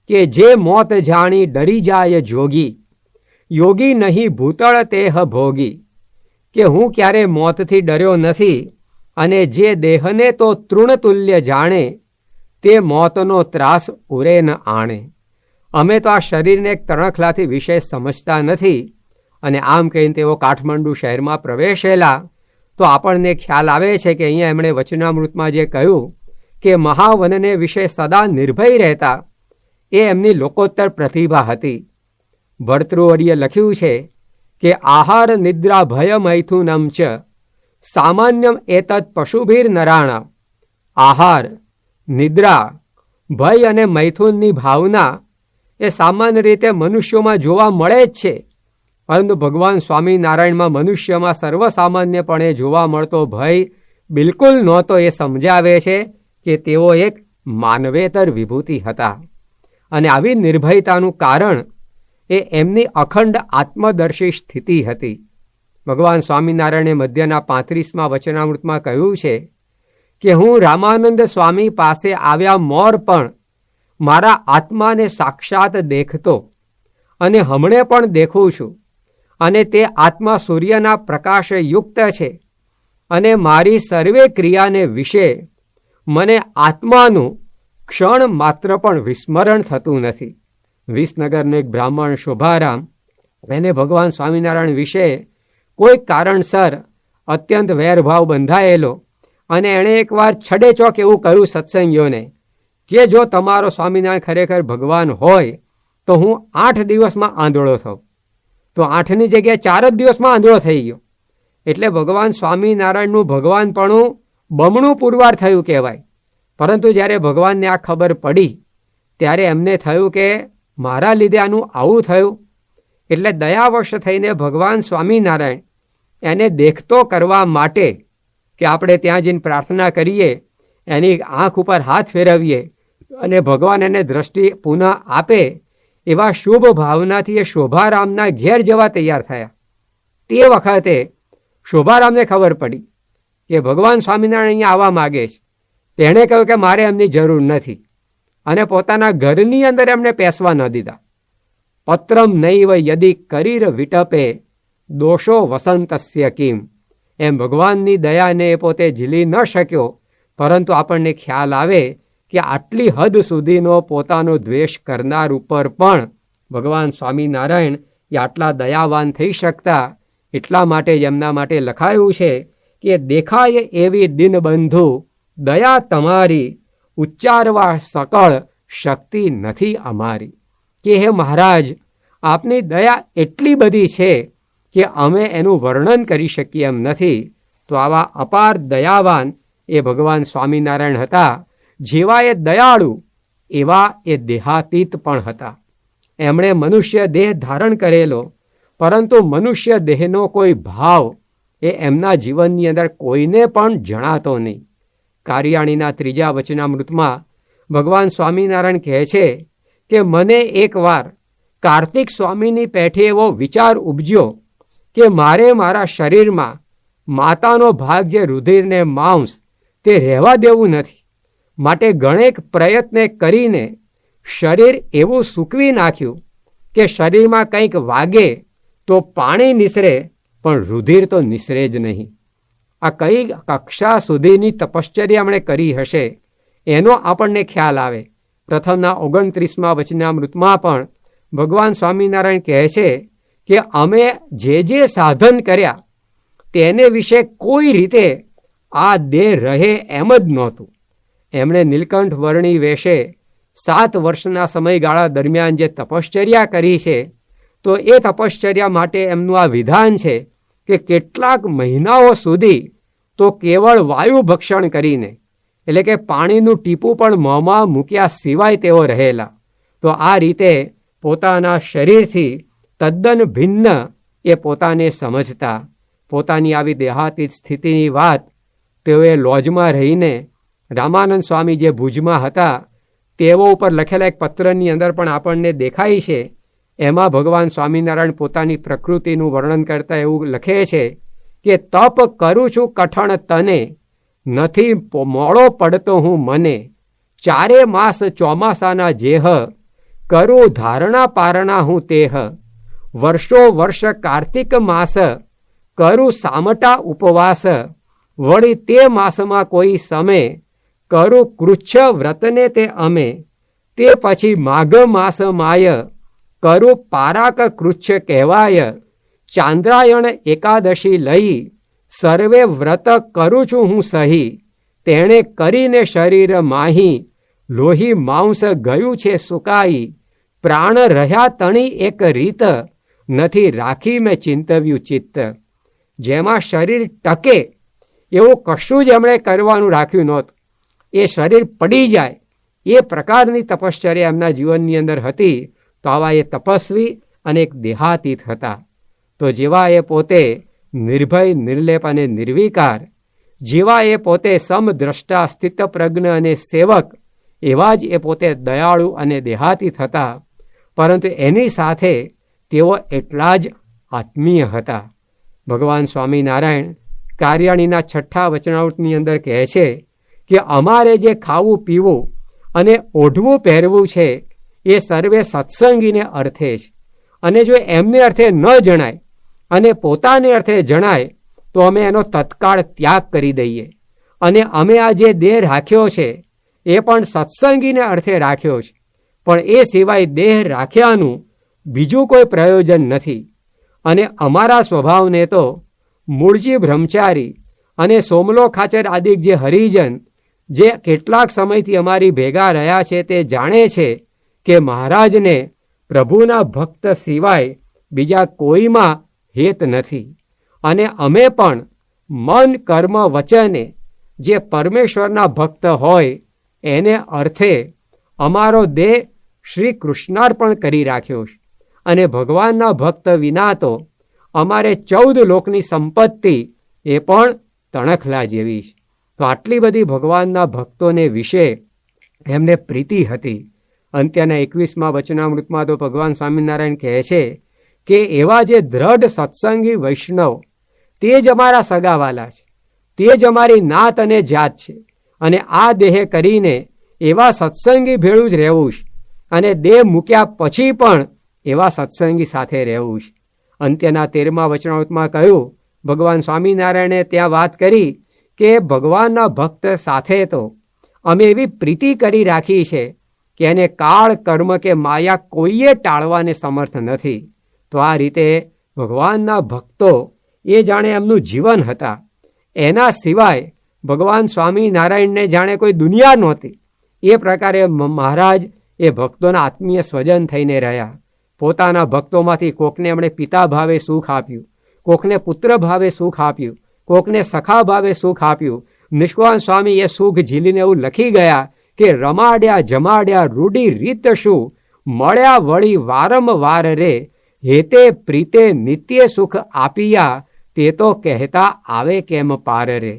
કે જે મોત જાણી ડરી જાય જોગી, યોગી નહીં ભૂતળ તેહ ભોગી. કે હું ક્યારે મોતથી ડર્યો નથી અને જે દેહને તો તૃણતુલ્ય જાણે, તે મોતનો ત્રાસ ઉરે ન આણે. અમે તો આ શરીરને એક તણખલાથી વિશેષ સમજતા નથી. અને આમ કહીને તેઓ કાઠમંડુ શહેરમાં પ્રવેશેલા તો આપણને ખ્યાલ આવે છે કે અહીંયા એમણે વચનામૃતમાં જે કહ્યું કે મહાવનને વિશે સદા નિર્ભય રહેતા એ એમની લોકોત્તર પ્રતિભા હતી. ભર્તૃહરિએ લખ્યું છે કે આહાર નિદ્રા ભય મૈથુનમ ચ સામાન્યમ એતત પશુભીર નરાણા. આહાર, નિદ્રા, ભય અને મૈથુનની ભાવના એ સામાન્ય રીતે મનુષ્યોમાં જોવા મળે જ છે, પરંતુ ભગવાન સ્વામિનારાયણમાં મનુષ્યમાં સર્વસામાન્યપણે જોવા મળતો ભય બિલકુલ નહોતો. એ સમજાવે છે કે તેઓ એક માનવેતર વિભૂતિ હતા. અને આવી નિર્ભયતાનું કારણ એ એમની અખંડ આત્મદર્શી સ્થિતિ હતી. ભગવાન સ્વામિનારાયણે મધ્યના 35મા વચનામૃતમાં કહ્યું છે કે હું રામાનંદ સ્વામી પાસે આવ્યા મોર પણ મારા આત્માને સાક્ષાત દેખતો અને હમણે પણ દેખું છું. અને તે આત્મા સૂર્યના પ્રકાશે યુક્ત છે અને મારી સર્વે ક્રિયાને વિશે મને આત્માનું ક્ષણ માત્ર પણ વિસ્મરણ થતું નથી. વિસનગરનો એક બ્રાહ્મણ શોભારામ, એને ભગવાન સ્વામિનારાયણ વિશે કોઈ કારણસર અત્યંત વેરભાવ બંધાયેલો અને એણે એકવાર છડેચોક એવું કહ્યું સત્સંગીઓને કે જો તમારો સ્વામિનારાયણ ખરેખર ભગવાન હોય તો હું 8 દિવસમાં આંધળો થઉં. તો 8ની જગ્યાએ 4 જ દિવસમાં આંધળો થઈ ગયો. એટલે ભગવાન સ્વામિનારાયણનું ભગવાનપણું બમણું પુરવાર થયું કહેવાય. પરંતુ જ્યારે ભગવાનને આ ખબર પડી ત્યારે એમને થયું કે મારા લીધે આનું આવું થયું. એટલે દયાવશ થઈને ભગવાન સ્વામિનારાયણ એને દેખતો કરવા માટે કે આપણે ત્યાં જઈને પ્રાર્થના કરીએ, એની આંખ ઉપર હાથ ફેરવીએ અને ભગવાન એને દ્રષ્ટિ પુનઃ આપે, એવા શુભ ભાવનાથી એ શોભારામના ઘેર જવા તૈયાર થયા. તે વખતે શોભારામને ખબર પડી કે ભગવાન સ્વામિનારાયણ અહીંયા આવવા માગે છે. તેણે કહ્યું કે મારે એમની જરૂર નથી અને પોતાના ઘરની અંદર એમને પેસવા ન દીધા. પત્રમ નૈવ યદિ કરીર વિટપે દોષો વસંતસ્ય કિમ. એમ ભગવાનની દયાને એ પોતે ઝીલી ન શક્યો, પરંતુ આપણને ખ્યાલ આવે કે આટલી હદ સુધીનો પોતાનો દ્વેષ કરનાર ઉપર પણ ભગવાન સ્વામિનારાયણ એ આટલા દયાવાન થઈ શકતા. એટલા માટે જ એમના માટે લખાયું છે કે દેખાય એવી દિનબંધુ દયા તમારી, ઉચ્ચારવા સકળ શક્તિ નથી અમારી. કે હે મહારાજ, આપની દયા એટલી બધી છે કે અમે એનું વર્ણન કરી શકીએ એમ નથી. તો આવા અપાર દયાવાન એ ભગવાન સ્વામિનારાયણ હતા. જેવા એ દયાળુ એવા એ દેહાતીત પણ હતા. એમણે મનુષ્ય દેહ ધારણ કરેલો, પરંતુ મનુષ્ય દેહનો કોઈ ભાવ એ એમના જીવનની અંદર કોઈને પણ જણાતો નહીં. કારિયાણીના 3જા વચનામૃતમાં ભગવાન સ્વામિનારાયણ કહે છે કે મને એકવાર કાર્તિક સ્વામીની પેઠે એવો વિચાર ઉપજ્યો કે મારે મારા શરીરમાં માતાનો ભાગ જે રુધિરને માંસ તે રહેવા દેવું નથી. માટે ઘણેક પ્રયત્ન કરીને શરીર એવું સૂકવી નાખ્યું કે શરીરમાં કંઈક વાગે તો પાણી નિસરે, પણ રુધિર તો નિસરે જ નહીં. આ કઈ કક્ષા સુધીની તપશ્ચર્યા એમણે કરી હશે એનો આપણને ખ્યાલ આવે. પ્રથમના 29મા વચનામૃતમાં પણ ભગવાન સ્વામિનારાયણ કહે છે કે અમે જે સાધન કર્યા તેને વિશે કોઈ રીતે આ દેહ રહે એમ જ નહોતું. એમણે નીલકંઠ વર્ણી વેશે 7 વર્ષના સમયગાળા દરમિયાન જે તપશ્ચર્યા કરી છે, તો એ તપશ્ચર્યા માટે એમનું આ વિધાન છે કે કેટલાક મહિનાઓ સુધી તો કેવળ વાયુ ભક્ષણ કરીને, એટલે કે પાણીનું ટીપું પણ મોંમાં મૂક્યા સિવાય તેઓ રહેલા. તો આ રીતે પોતાના શરીરથી તદ્દન ભિન્ન એ પોતાને સમજતા. પોતાની આવી દેહાતીત સ્થિતિની વાત તેઓએ લોજમાં રહીને રામાનંદ સ્વામી જે ભુજમાં હતા તેઓ ઉપર લખેલા એક પત્રની અંદર પણ આપણને દેખાય છે. એમાં ભગવાન સ્વામિનારાયણ પોતાની પ્રકૃતિનું વર્ણન કરતા એવું લખે છે કે તપ કરું છું કઠણ તને, નથી મોડો પડતો હું મને, 4 માસ ચોમાસાના જેહ, કરું ધારણા પારણા હું તેહ, વર્ષો વર્ષ કાર્તિક માસ, કરું સામટા ઉપવાસ, વળી તે માસમાં કોઈ સમય, કરું કૃચ્છ વ્રતને તે અમે, તે પછી માઘ માસ માય, કરું પારાક કૃચ્છ કહેવાય, ચાંદ્રાયણ એકાદશી લઈ, સર્વે વ્રત કરું છું હું સહી, તેણે કરીને શરીર માહી, લોહી માંસ ગયું છે સુકાઈ, પ્રાણ રહ્યા તણી એક રીત, નથી રાખી મેં ચિંતવ્યું ચિત્ત. જેમાં શરીર ટકે એવું કશું જ એમણે કરવાનું રાખ્યું નહોતું. એ શરીર પડી જાય એ પ્રકારની તપશ્ચર્યા એમના જીવનની અંદર હતી. તો આવા એ તપસ્વી અને એક દેહાતીત હતા. તો જેવા એ પોતે નિર્ભય, નિર્લેપ અને નિર્વિકાર, જેવા એ પોતે સમદ્રષ્ટા, સ્થિતપ્રજ્ઞ અને સેવક, એવા જ એ પોતે દયાળુ અને દેહાતીત હતા. પરંતુ એની સાથે તેઓ એટલા જ આત્મીય હતા. ભગવાન સ્વામિનારાયણ કાર્યાણીના 6 વચનામૃતની અંદર કહે છે કે અમારે જે ખાવું પીવું અને ઓઢવું પહેરવું છે એ સર્વે સત્સંગીને અર્થે છે. અને જો એમને અર્થે ન જણાય અને પોતાને અર્થે જણાય તો અમે એનો તત્કાળ ત્યાગ કરી દઈએ. અને અમે આ જે દેહ રાખ્યો છે એ પણ સત્સંગીને અર્થે રાખ્યો છે, પણ એ સિવાય દેહ રાખ્યાનું બીજું કોઈ પ્રયોજન નથી. અને અમારા સ્વભાવને તો મૂળજી બ્રહ્મચારી અને સોમલો ખાચર આદિ જે હરિજન જે કેટલાક સમયથી અમારી ભેગા રહ્યા છે તે જાણે છે કે મહારાજને પ્રભુના ભક્ત સિવાય બીજા કોઈમાં હેત નથી. અને અમે પણ મન કર્મ વચને જે પરમેશ્વરના ભક્ત હોય એને અર્થે અમારો દેહ શ્રી કૃષ્ણાર્પણ કરી રાખ્યો છે. અને ભગવાનના ભક્ત વિના તો અમારે 14 લોકની સંપત્તિ એ પણ તણખલા જેવી છે. તો આટલી બધી ભગવાનના ભક્તોને વિશે એમને પ્રીતિ હતી. અંત્યના 21મા વચનામૃતમાં તો ભગવાન સ્વામિનારાયણ કહે છે કે એવા જે દ્રઢ સત્સંગી વૈષ્ણવ તે જ અમારા સગાવાલા છે, તે જ અમારી નાત અને જાત છે. અને આ દેહ કરીને એવા સત્સંગી ભેળું જ રહેવું છે અને દેહ મૂક્યા પછી પણ એવા સત્સંગી સાથે રહેવું છે. અંત્યના 13મા વચનામૃતમાં કહ્યું, ભગવાન સ્વામિનારાયણે ત્યાં વાત કરી કે ભગવાનના ભક્ત સાથે તો અમે એવી પ્રીતિ કરી રાખી છે કે એને કાળ, કર્મ કે માયા કોઈએ ટાળવાને સમર્થ નથી. તો આ રીતે ભગવાનના ભક્તો એ જાણે એમનું જીવન હતા. એના સિવાય ભગવાન સ્વામિનારાયણને જાણે કોઈ દુનિયા નહોતી. એ પ્રકારે મહારાજ એ ભક્તોના આત્મીય સ્વજન થઈને રહ્યા. પોતાના ભક્તોમાંથી કોકને એમણે પિતા ભાવે સુખ આપ્યું, કોકને પુત્ર ભાવે સુખ આપ્યું, કોકને સખા ભાવે સુખ આપ્યું. નિષ્કાળ સ્વામી એ સુખ ઝીલીને એવું લખી ગયા કે રમાડ્યા જમાડ્યા રૂડી રીત શું, મળ્યા વળી વારંવાર રે, હેતે પ્રીતે નિત્ય સુખ આપીયા, તે તો કહેતા આવે કેમ પાર રે.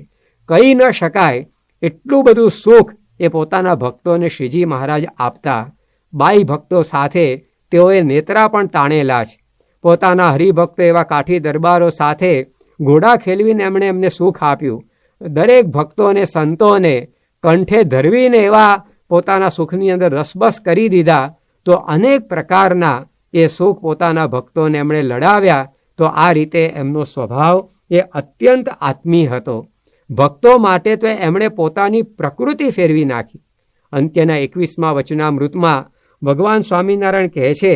કહી ન શકાય એટલું બધું સુખ એ પોતાના ભક્તોને શ્રીજી મહારાજ આપતા. બાઈ ભક્તો સાથે તેઓએ નેત્રા પણ તાણેલા છે. પોતાના હરિભક્તો એવા કાઠી દરબારો સાથે ઘોડા ખેલવીને એમને સુખ આપ્યું. દરેક ભક્તોને સંતોને કંઠે ધરવીને એવા પોતાના સુખની અંદર રસબસ કરી દીધા, તો અનેક પ્રકારના એ સુખ પોતાના ભક્તોને એમણે લડાવ્યા. તો આ રીતે એમનો સ્વભાવ એ અત્યંત આત્મીય હતો. ભક્તો માટે તો એમણે પોતાની પ્રકૃતિ ફેરવી નાખી. અંત્યના 21મા વચનામૃતમાં ભગવાન સ્વામિનારાયણ કહે છે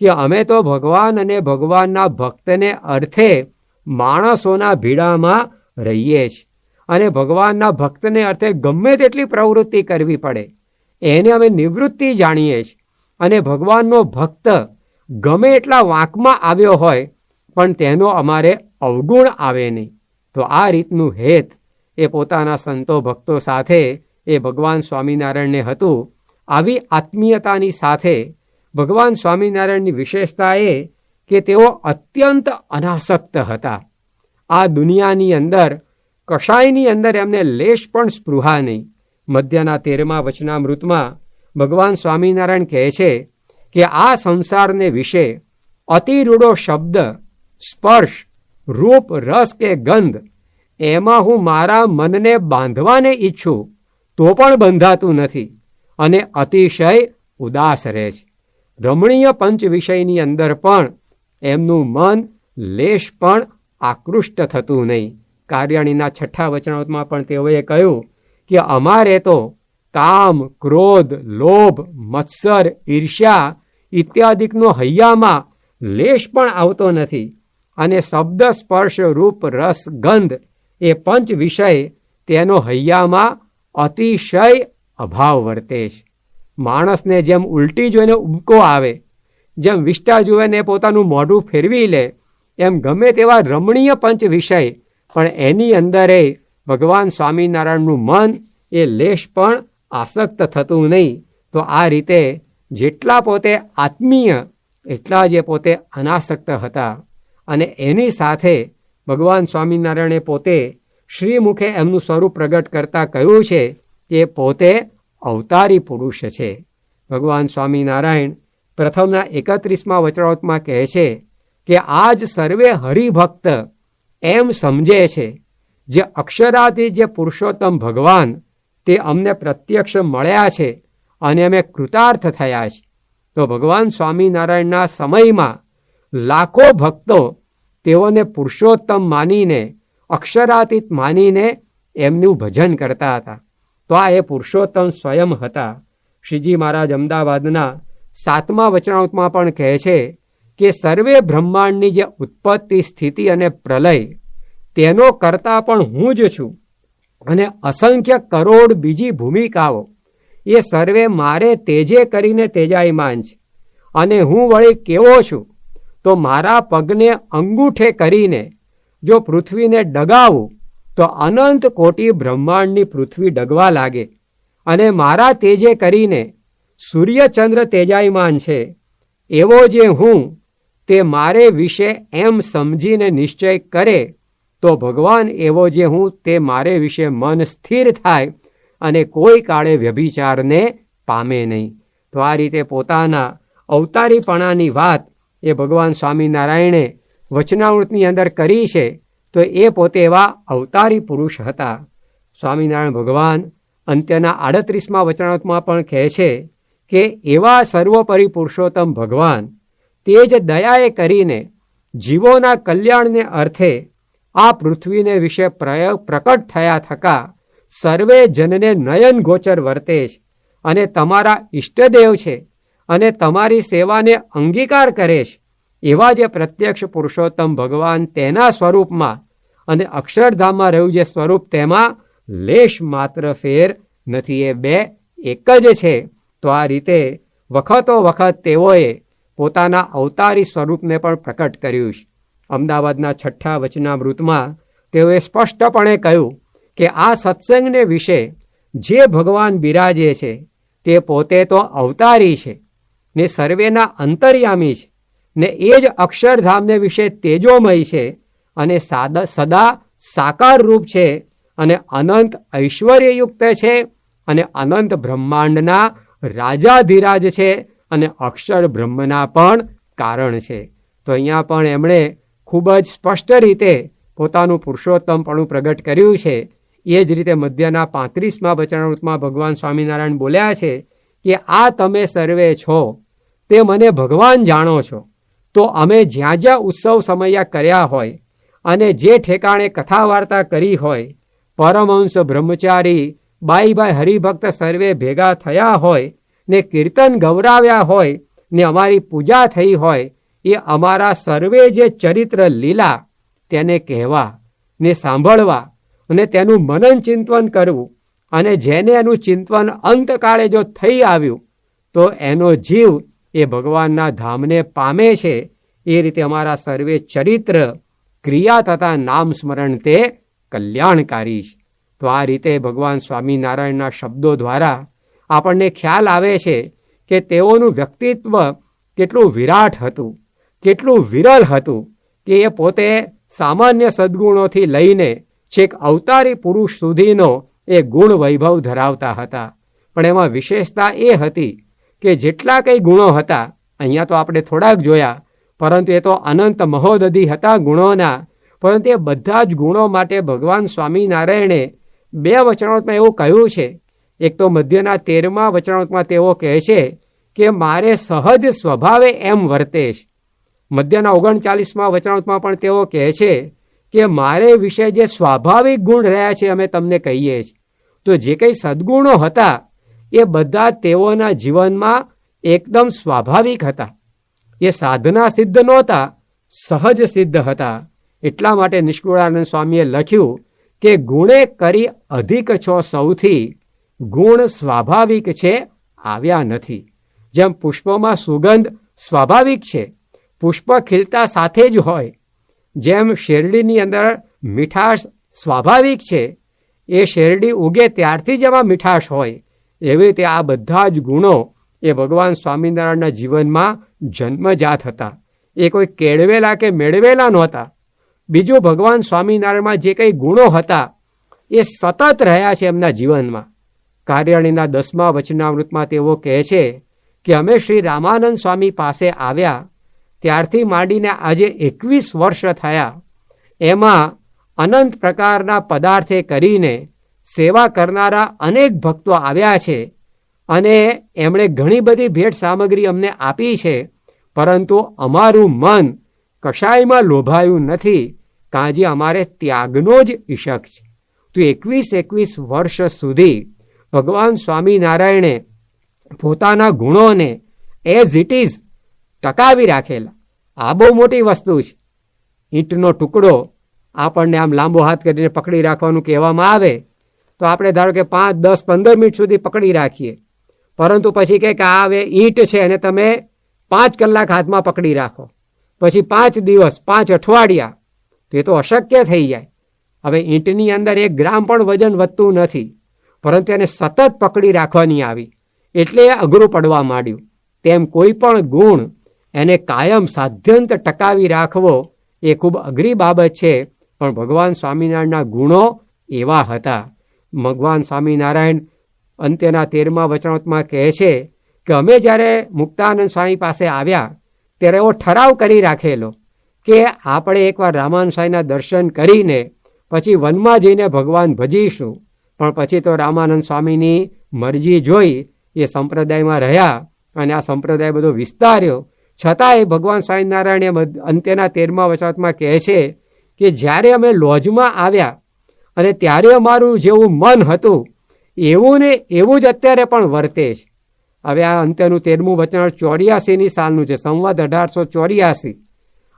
કે અમે તો ભગવાન અને ભગવાનના ભક્તને અર્થે માણસોના ભીડામાં રહીએ છીએ, અને ભગવાનના ભક્તને અર્થે ગમે તેટલી પ્રવૃત્તિ કરવી પડે એને અમે નિવૃત્તિ જાણીએ છીએ. અને ભગવાનનો ભક્ત ગમે એટલા વાંકમાં આવ્યો હોય પણ તેનો અમારે અવગુણ આવે નહીં. તો આ રીતનું હેત એ પોતાના સંતો ભક્તો સાથે એ ભગવાન સ્વામિનારાયણને હતું. આવી આત્મીયતાની સાથે ભગવાન સ્વામિનારાયણની વિશેષતા એ કે તેઓ અત્યંત અનાસક્ત હતા. આ દુનિયાની અંદર કશાયની અંદર એમને લેશ પણ સ્પૃહા નહીં. મધ્યના 13મા વચનામૃતમાં ભગવાન સ્વામિનારાયણ કહે છે કે આ સંસારને વિશે અતિરૂડો શબ્દ, સ્પર્શ, રૂપ, રસ કે ગંધ એમાં હું મારા મનને બાંધવાને ઈચ્છું તો પણ બંધાતું નથી અને અતિશય ઉદાસ રહે છે. રમણીય પંચ વિષયની અંદર પણ એમનું મન લેશ પણ આકૃષ્ટ થતું નહીં. કાર્યાણીના 6 વચનામૃતમાં પણ તેઓએ કહ્યું કે અમારે તો કામ, ક્રોધ, લોભ, મત્સર, ઈર્ષ્યા ઇત્યાદિકનો હૈયામાં લેશ પણ આવતો નથી, અને શબ્દ, સ્પર્શ, રૂપ, રસ, ગંધ એ પંચ વિષય તેનો હૈયામાં અતિશય અભાવ વર્તે છે. માણસને જેમ ઉલટી જોઈને ઉબકો આવે, જેમ વિષ્ટા જોઈને પોતાનું મોઢું ફેરવી લે, એમ ગમે તેવા રમણીય પંચ વિષય પણ એની અંદરે ભગવાન સ્વામિનારાયણનું મન એ લેશ પણ આસક્ત થતું નહીં. તો આ રીતે જેટલા પોતે આત્મીય એટલા જ એ પોતે અનાસક્ત હતા. અને એની સાથે ભગવાન સ્વામિનારાયણે પોતે શ્રીમુખે એમનું સ્વરૂપ પ્રગટ કરતાં કહ્યું છે કે પોતે અવતારી પુરુષ છે. ભગવાન સ્વામિનારાયણ પ્રથમના 31મા વચનામૃતમાં કહે છે કે આજ સર્વે હરિભક્ત એમ સમજે છે જે અક્ષરાથી જે પુરુષોત્તમ ભગવાન તે અમને પ્રત્યક્ષ મળ્યા છે અને અમે કૃતાર્થ થયા છે. તો ભગવાન સ્વામિનારાયણના સમયમાં લાખો ભક્તો તેઓને પુરુષોત્તમ માનીને, અક્ષરાતીત માનીને એમનું ભજન કરતા હતા. તો આ એ પુરુષોત્તમ સ્વયં હતા. શ્રીજી મહારાજ અમદાવાદના 7મા વચનામૃતમાં પણ કહે છે કે સર્વે બ્રહ્માંડની જે ઉત્પત્તિ, સ્થિતિ અને પ્રલય તેનો કરતા પણ હું જ છું, અને અસંખ્ય કરોડ બીજી ભૂમિકાઓ એ સર્વે મારે તેજે કરીને તેજાયમાન છે. અને હું વળી કેવો છું તો મારા પગને અંગૂઠે કરીને જો પૃથ્વીને ડગાવું તો અનંત કોટી બ્રહ્માંડની પૃથ્વી ડગવા લાગે, અને મારા તેજે કરીને સૂર્યચંદ્ર તેજાયમાન છે. એવો જે હું તે મારે વિશે એમ સમજીને નિશ્ચય કરે તો ભગવાન એવો જે હું તે મારે વિશે મન સ્થિર થાય અને કોઈ કાળે વ્યભિચારને પામે નહીં. તો આ રીતે પોતાના અવતારીપણાની વાત એ ભગવાન સ્વામિનારાયણે વચનામૃતની અંદર કરી છે. તો એ પોતે એવા અવતારી પુરુષ હતા. સ્વામિનારાયણ ભગવાન અંત્યના 38મા વચનામૃતમાં પણ કહે છે કે એવા સર્વોપરી પુરુષોત્તમ ભગવાન તે જ દયાએ કરીને જીવોના કલ્યાણને અર્થે આ પૃથ્વીને વિશે પ્રકટ થયા થકા સર્વે જનને નયન ગોચર વર્તે છે, અને તમારા ઈષ્ટદેવ છે, અને તમારી સેવાને અંગીકાર કરે છે. એવા જે પ્રત્યક્ષ પુરુષોત્તમ ભગવાન તેના સ્વરૂપમાં અને અક્ષરધામમાં રહ્યું જે સ્વરૂપ તેમાં લેશ માત્ર ફેર નથી. એ બે એક જ છે. તો આ રીતે વખતો વખત તેઓએ પોતાના અવતારી સ્વરૂપને પણ પ્રકટ કર્યું છે. અમદાવાદના 6 વચનામૃતમાં તેઓએ સ્પષ્ટપણે કહ્યું કે આ સત્સંગને વિશે જે ભગવાન બિરાજે છે તે પોતે તો અવતારી છે ને સર્વેના અંતર્યામી છે, ને એ જ અક્ષરધામને વિશે તેજોમય છે, અને સદા સાકાર રૂપ છે, અને અનંત ઐશ્વર્યયુક્ત છે, અને અનંત બ્રહ્માંડના રાજાધિરાજ છે, અને અક્ષર બ્રહ્મના પણ કારણ છે. તો અહીંયા પણ એમણે ખૂબ જ સ્પષ્ટ રીતે પોતાનું પુરુષોત્તમપણું પ્રગટ કર્યું છે. એ જ રીતે મધ્યના 35મા વચનામૃતમાં ભગવાન સ્વામિનારાયણ બોલ્યા છે કે આ તમે સર્વે છો તે મને ભગવાન જાણો છો. તો અમે જ્યાં જ્યાં ઉત્સવ સમયા કર્યા હોય અને જે ઠેકાણે કથા વાર્તા કરી હોય, પરમહંસ બ્રહ્મચારી બાઈભાઈ હરિભક્ત સર્વે ભેગા થયા હોય ને કીર્તન ગૌરાવ્યા હોય ને અમારી પૂજા થઈ હોય, એ અમારા સર્વે જે ચરિત્ર લીલા તેને કહેવા ને સાંભળવા અને તેનું મનન ચિંતન કરવું, અને જેને એનું ચિંતન અંતકાળે જો થઈ આવ્યું તો એનો જીવ એ ભગવાનના ધામને પામે છે. એ રીતે અમારા સર્વે ચરિત્ર ક્રિયા તથા નામ સ્મરણ તે કલ્યાણકારી છે. તો આ રીતે ભગવાન સ્વામિનારાયણના શબ્દો દ્વારા આપણને ખ્યાલ આવે છે કે તેઓનું વ્યક્તિત્વ કેટલું વિરાટ હતું, કેટલું વિરલ હતું કે એ પોતે સામાન્ય સદ્ગુણોથી લઈને છેક અવતારી પુરુષ સુધીનો એ ગુણ વૈભવ ધરાવતા હતા. પણ એમાં વિશેષતા એ હતી કે જેટલા કંઈ ગુણો હતા, અહીંયા તો આપણે થોડાક જોયા, પરંતુ એ તો અનંત મહોદધિ હતા ગુણોના, પરંતુ એ બધા જ ગુણો માટે ભગવાન સ્વામિનારાયણે 2 વચનામૃતમાં એવું કહ્યું છે. એક તો મધ્યના 13મા વચનામૃતમાં તેઓ કહે છે કે મારે સહજ સ્વભાવે એમ વર્તેશ. મધ્યના 39મા વચનામૃતમાં પણ તેઓ કહે છે કે મારે વિશે જે સ્વાભાવિક ગુણ રહ્યા છે અમે તમને કહીએ છીએ. તો જે કંઈ સદ્ગુણો હતા એ બધા તેઓના જીવનમાં એકદમ સ્વાભાવિક હતા. એ સાધના સિદ્ધ નહોતા, સહજ સિદ્ધ હતા. એટલા માટે નિષ્કુળાનંદ સ્વામીએ લખ્યું કે ગુણે કરી અધિક છો સૌથી, ગુણ સ્વાભાવિક છે આવ્યા નથી. જેમ પુષ્પમાં સુગંધ સ્વાભાવિક છે, પુષ્પ ખીલતા સાથે જ હોય, જેમ શેરડીની અંદર મીઠાશ સ્વાભાવિક છે, એ શેરડી ઉગે ત્યારથી જ એમાં મીઠાશ હોય, એવી રીતે આ બધા જ ગુણો એ ભગવાન સ્વામિનારાયણના જીવનમાં જન્મજાત હતા. એ કોઈ કેળવેલા કે મેળવેલા નહોતા. બીજું, ભગવાન સ્વામિનારાયણમાં જે કંઈ ગુણો હતા એ સતત રહ્યા છે એમના જીવનમાં. કાર્યાણીના 10મા વચનામૃતમાં તેઓ કહે છે કે અમે શ્રી રામાનંદ સ્વામી પાસે આવ્યા ત્યારથી માંડીને આજે 21 વર્ષ થયા. એમાં અનંત પ્રકારના પદાર્થે કરીને સેવા કરનારા અનેક ભક્તો આવ્યા છે અને એમણે ઘણી બધી ભેટ સામગ્રી અમને આપી છે, પરંતુ અમારું મન કશાયમાં લોભાયું નથી, કાંજી અમારે ત્યાગનો જ ઈશક છે. તો 21 વર્ષ સુધી ભગવાન સ્વામિનારાયણે પોતાના ગુણોને એઝ ઇટ ઇઝ ટકાવી રાખેલા. આ બહુ મોટી વસ્તુ છે. ઈંટનો ટુકડો આપણને આમ લાંબો હાથ કરીને પકડી રાખવાનું કહેવામાં આવે તો આપણે ધારો કે 5, 10, 15 મિનિટ સુધી પકડી રાખીએ, પરંતુ પછી કહે કે આ હવે ઈંટ છે અને તમે 5 કલાક હાથમાં પકડી રાખો, પછી 5 દિવસ, 5 અઠવાડિયા, તો એ તો અશક્ય થઈ જાય. હવે ઈંટની અંદર 1 ગ્રામ પણ વજન વધતું નથી, પરંતુ એને સતત પકડી રાખવાની આવી એટલે એ અઘરું પડવા માંડ્યું. તેમ કોઈ પણ ગુણ એને કાયમ સાધ્યંત ટકાવી રાખવો એ ખૂબ અઘરી બાબત છે. પણ ભગવાન સ્વામિનારાયણના ગુણો એવા હતા. ભગવાન સ્વામિનારાયણ અંત્યના 13મા વચનામૃતમાં કહે છે કે અમે જ્યારે મુક્તાનંદ સ્વામી પાસે આવ્યા ત્યારે એવો ઠરાવ કરી રાખેલો કે આપણે એકવાર રામાનંદ સ્વામીના દર્શન કરીને પછી વનમાં જઈને ભગવાન ભજીશું. પણ પછી તો રામાનંદ સ્વામીની મરજી જોઈ એ સંપ્રદાયમાં રહ્યા અને આ સંપ્રદાય બધો વિસ્તાર્યો. છતાંય ભગવાન સ્વામિનારાયણે અંત્યના 13મા વચનામૃતમાં કહે છે કે જ્યારે અમે લોજમાં આવ્યા અને ત્યારે અમારું જેવું મન હતું એવું ને એવું જ અત્યારે પણ વર્તે છે. હવે આ અંત્યનું 13મું વચનામૃત 84ની સાલનું છે, સંવત 1884,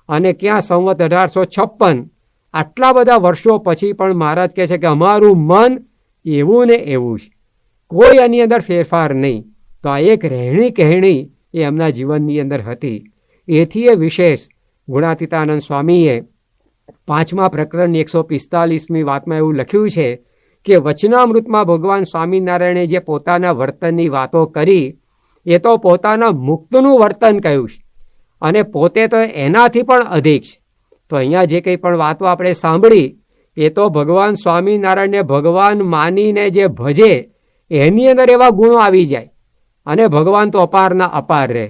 અને ક્યાં સંવત 1856. આટલા બધા વર્ષો પછી પણ મહારાજ કહે છે કે અમારું મન એવું ને એવું છે, કોઈ એની અંદર ફેરફાર નહીં. તો આ એક રહેણી કહેણી એ એમના જીવનની અંદર હતી. એથી એ વિશેષ ગુણાતીતાનંદ સ્વામીએ 5મા પ્રકરણની 145મી વાતમાં એવું લખ્યું છે કે વચનામૃતમાં ભગવાન સ્વામિનારાયણે જે પોતાના વર્તનની વાતો કરી એ તો પોતાના મુક્તનું વર્તન કહ્યું છે અને પોતે તો એનાથી પણ અધિક છે. તો અહીંયા જે કંઈ પણ વાતો આપણે સાંભળી એ તો ભગવાન સ્વામિનારાયણને ભગવાન માનીને જે ભજે એની અંદર એવા ગુણો આવી જાય અને ભગવાન તો અપારના અપાર રહે.